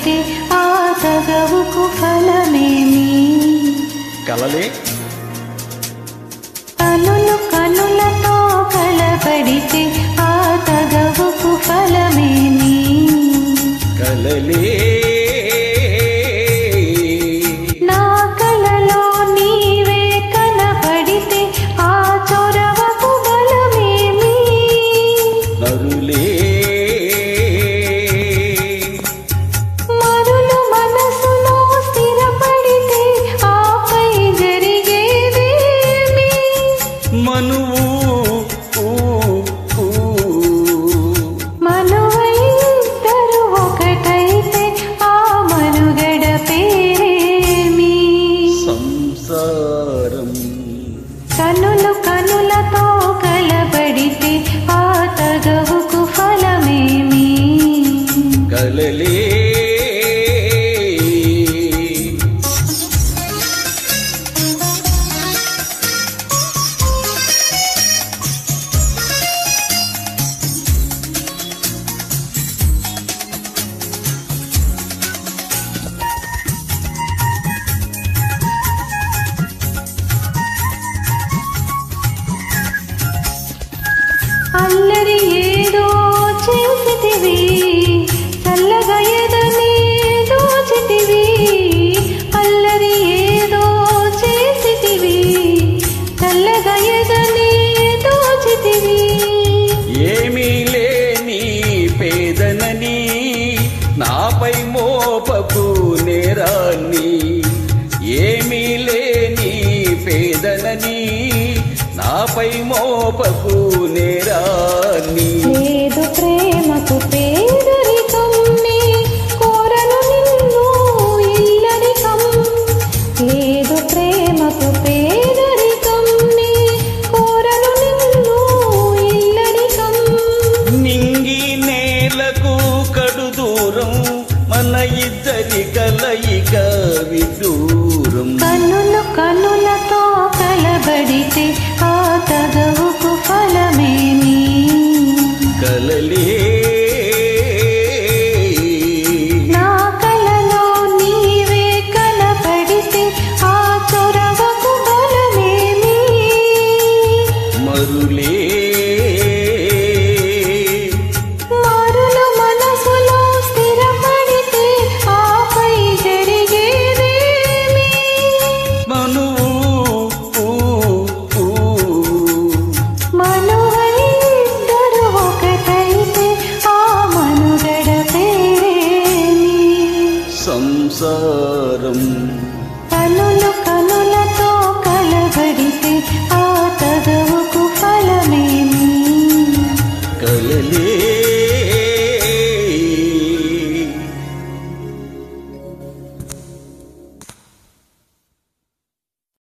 కలబడితే ఆ తగవుకు ఫలమేమి? కలలే కనులు కనులతో కలబడితే ఆ తగవుకు ఫలమేమి? కలలే నా కలలో నీవే కనబడితే ఆ చొరవకు బలమేమి? నరులే మరులు మనసులో స్థిరపడితే ఆపై జరిగేదేమి? మనువు మనువై ఇద్దరు ఒకటైతే ఆ మనుగడ పేరేమి? సంసారం కనులు కనులతో కలబడితే ఆ తగవుకు ఫలమేమి? కలలే అల్లరి ఏదో చేసితివి, చల్లగా ఎదని దోచితివి. అల్లరి ఏదో చేసితివి, చల్లగా ఎదని దోచితివి. ఏమీ లేని పేదనని నాపై మోపకు నేరాన్ని. ఏమీ లేని పేదనని నాపై మోపకు నేరాన్ని. లేదు ప్రేమకు పేదరికం, నీ కోరను నిన్ను ఇల్లరికం. లేదు ప్రేమకు పేదరికం, నీ కోరను నిన్ను ఇల్లరికం. నింగి నేలకు కడు దూరం, మన ఇద్దరి కలయిక విదూరం. కనులు కనులతో కలబడితే ఆ తగవుకు ఫలమేమి? కలలే నా కలలో నీవే కనబడితే ఆ చొరవకు బలమేమి? మరులే మరులు మనసులో స్థిరపడితే ఆపై జరిగేదేమి? మనువు మనువై ఇద్దరు ఒకటైతే ఆ మనుగడ పేరేమి? సంసారం కనులు కనులతో కలబడితే ఆ తగవుకు ఫలమేమి? కలలే